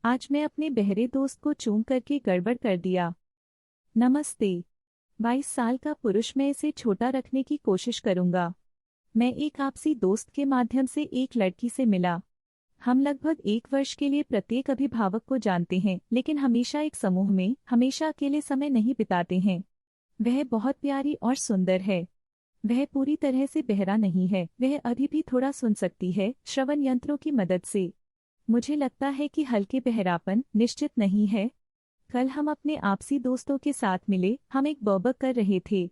आज मैं अपने बहरे दोस्त को चूम करके गड़बड़ कर दिया। नमस्ते। 22 साल का पुरुष, मैं इसे छोटा रखने की कोशिश करूंगा। मैं एक आपसी दोस्त के माध्यम से एक लड़की से मिला। हम लगभग 1 वर्ष के लिए प्रत्येक अभिभावक को जानते हैं, लेकिन हमेशा एक समूह में, हमेशा अकेले समय नहीं बिताते हैं। वह बहुत प्यारी और सुंदर है। वह पूरी तरह से बहरा नहीं है, वह अभी भी थोड़ा सुन सकती है, श्रवण यंत्रों की मदद से। मुझे लगता है कि हल्के बहरापन निश्चित नहीं है। कल हम अपने आपसी दोस्तों के साथ मिले, हम एक बर्बक कर रहे थे।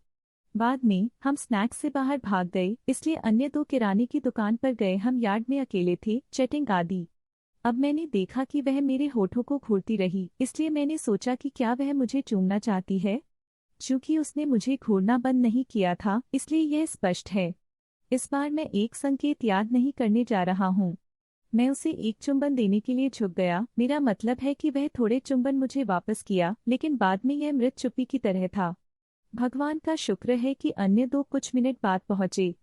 बाद में हम स्नैक्स से बाहर भाग गए, इसलिए अन्य दो किराने की दुकान पर गए। हम यार्ड में अकेले थे, चैटिंग आदि। अब मैंने देखा कि वह मेरे होठों को घूरती रही, इसलिए मैंने सोचा कि क्या वह मुझे चूमना चाहती है। चूंकि उसने मुझे घूरना बंद नहीं किया था, इसलिए यह स्पष्ट है। इस बार मैं एक संकेत याद नहीं करने जा रहा हूँ। मैं उसे एक चुंबन देने के लिए झुक गया। मेरा मतलब है कि वह थोड़े चुंबन मुझे वापस किया, लेकिन बाद में यह मृत चुप्पी की तरह था। भगवान का शुक्र है कि अन्य दो कुछ मिनट बाद पहुंचे।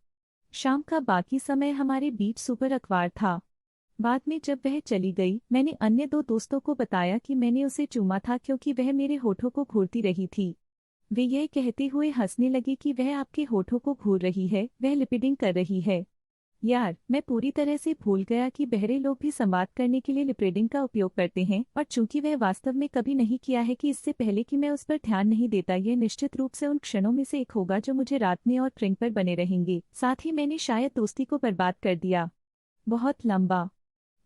शाम का बाकी समय हमारे बीच सुपर अखबार था। बाद में जब वह चली गई, मैंने अन्य दो दोस्तों को बताया कि मैंने उसे चूमा था क्योंकि वह मेरे होठों को घूरती रही थी। वे यह कहते हुए हंसने लगे कि वह आपके होठों को घूर रही है, वह लिपिडिंग कर रही है। यार, मैं पूरी तरह से भूल गया कि बहरे लोग भी संवाद करने के लिए लिपरेडिंग का उपयोग करते हैं, और चूंकि वह वास्तव में कभी नहीं किया है कि इससे पहले कि मैं उस पर ध्यान नहीं देता, यह निश्चित रूप से उन क्षणों में से एक होगा जो मुझे रात में और क्रिंग पर बने रहेंगे। साथ ही मैंने शायद दोस्ती को बर्बाद कर दिया। बहुत लंबा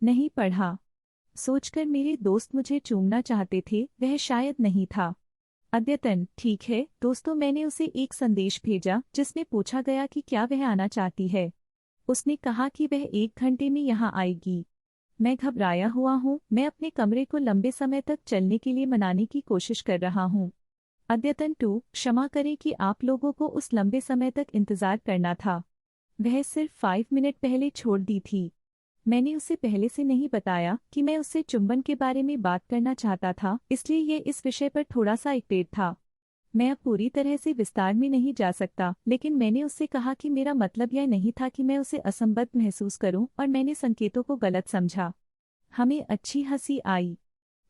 नहीं पढ़ा। सोचकर मेरे दोस्त मुझे चूमना चाहते थे, वह शायद नहीं था। अद्यतन, ठीक है दोस्तों, मैंने उसे एक संदेश भेजा जिसमें पूछा गया कि क्या वह आना चाहती है। उसने कहा कि वह 1 घंटे में यहाँ आएगी। मैं घबराया हुआ हूँ, मैं अपने कमरे को लंबे समय तक चलने के लिए मनाने की कोशिश कर रहा हूँ। अद्यतन 2, क्षमा करें कि आप लोगों को उस लंबे समय तक इंतजार करना था। वह सिर्फ 5 मिनट पहले छोड़ दी थी। मैंने उसे पहले से नहीं बताया कि मैं उससे चुंबन के बारे में बात करना चाहता था, इसलिए यह इस विषय पर थोड़ा सा एक्टिव था। मैं अब पूरी तरह से विस्तार में नहीं जा सकता, लेकिन मैंने उससे कहा कि मेरा मतलब यह नहीं था कि मैं उसे असंबद्ध महसूस करूं, और मैंने संकेतों को गलत समझा। हमें अच्छी हंसी आई।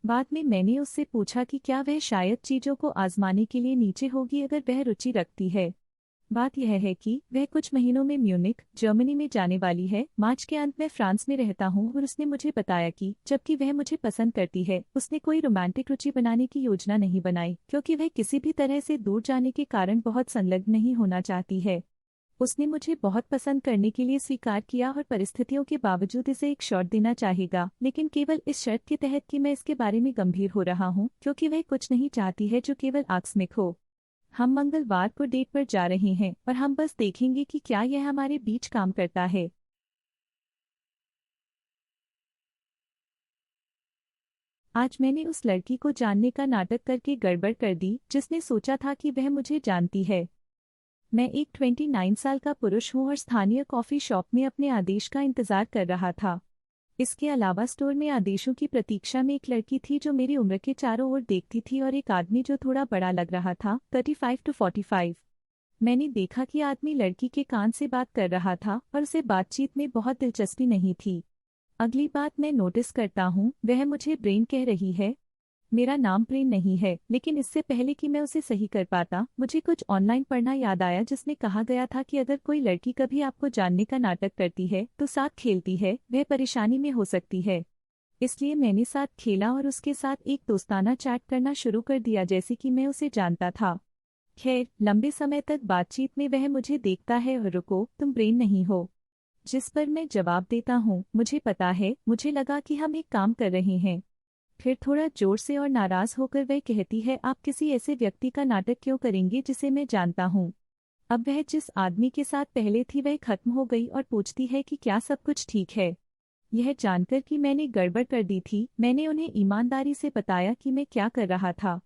बाद में मैंने उससे पूछा कि क्या वह शायद चीजों को आजमाने के लिए नीचे होगी अगर वह रुचि रखती है। बात यह है कि वह कुछ महीनों में म्यूनिख, जर्मनी में जाने वाली है। मार्च के अंत में फ्रांस में रहता हूँ, और उसने मुझे बताया कि जबकि वह मुझे पसंद करती है, उसने कोई रोमांटिक रुचि बनाने की योजना नहीं बनाई, क्योंकि वह किसी भी तरह से दूर जाने के कारण बहुत संलग्न नहीं होना चाहती है। उसने मुझे बहुत पसंद करने के लिए स्वीकार किया और परिस्थितियों के बावजूद इसे एक शॉट देना चाहेगा, लेकिन केवल इस शर्त के तहत कि मैं इसके बारे में गंभीर हो रहा हूँ, क्योंकि वह कुछ नहीं चाहती है जो केवल आकस्मिक हो। हम मंगलवार को डेट पर जा रहे हैं, और हम बस देखेंगे कि क्या यह हमारे बीच काम करता है। आज मैंने उस लड़की को जानने का नाटक करके गड़बड़ कर दी जिसने सोचा था कि वह मुझे जानती है। मैं एक 29 साल का पुरुष हूँ और स्थानीय कॉफी शॉप में अपने आदेश का इंतजार कर रहा था। इसके अलावा स्टोर में आदेशों की प्रतीक्षा में एक लड़की थी जो मेरी उम्र के चारों ओर देखती थी, और एक आदमी जो थोड़ा बड़ा लग रहा था, 35 to 45। मैंने देखा कि आदमी लड़की के कान से बात कर रहा था और उसे बातचीत में बहुत दिलचस्पी नहीं थी। अगली बात मैं नोटिस करता हूँ, वह मुझे ब्रेन कह रही है। मेरा नाम ब्रेन नहीं है, लेकिन इससे पहले कि मैं उसे सही कर पाता, मुझे कुछ ऑनलाइन पढ़ना याद आया जिसमें कहा गया था कि अगर कोई लड़की कभी आपको जानने का नाटक करती है तो साथ खेलती है, वह परेशानी में हो सकती है। इसलिए मैंने साथ खेला और उसके साथ एक दोस्ताना चैट करना शुरू कर दिया जैसे कि मैं उसे जानता था। खैर, लंबे समय तक बातचीत में वह मुझे देखता है और रुको, तुम ब्रेन नहीं हो। जिस पर मैं जवाब देता हूँ, मुझे पता है, मुझे लगा कि हम एक काम कर रहे हैं। फिर थोड़ा जोर से और नाराज होकर वह कहती है, आप किसी ऐसे व्यक्ति का नाटक क्यों करेंगे जिसे मैं जानता हूँ। अब वह जिस आदमी के साथ पहले थी वह खत्म हो गई और पूछती है कि क्या सब कुछ ठीक है। यह जानकर कि मैंने गड़बड़ कर दी थी, मैंने उन्हें ईमानदारी से बताया कि मैं क्या कर रहा था।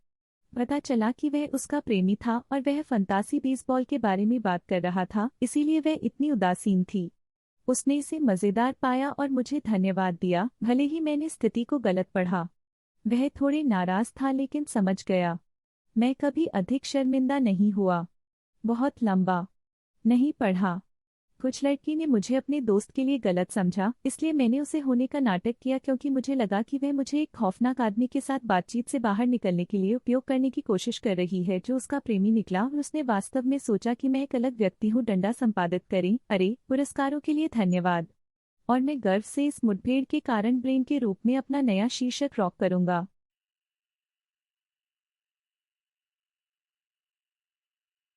पता चला कि वह उसका प्रेमी था और वह फंतासी बेसबॉल के बारे में बात कर रहा था, इसीलिए वह इतनी उदासीन थी। उसने इसे मज़ेदार पाया और मुझे धन्यवाद दिया, भले ही मैंने स्थिति को गलत पढ़ा। वह थोड़े नाराज था लेकिन समझ गया। मैं कभी अधिक शर्मिंदा नहीं हुआ। बहुत लंबा नहीं पढ़ा। कुछ लड़की ने मुझे अपने दोस्त के लिए गलत समझा, इसलिए मैंने उसे होने का नाटक किया क्योंकि मुझे लगा कि वह मुझे एक खौफनाक आदमी के साथ बातचीत से बाहर निकलने के लिए उपयोग करने की कोशिश कर रही है जो उसका प्रेमी निकला और उसने वास्तव में सोचा कि मैं एक अलग व्यक्ति हूँ। डंडा संपादित करें। अरे, पुरस्कारों के लिए धन्यवाद। और मैं गर्व से इस मुठभेड़ के कारण ब्रेन के रूप में अपना नया शीर्षक रॉक करूंगा।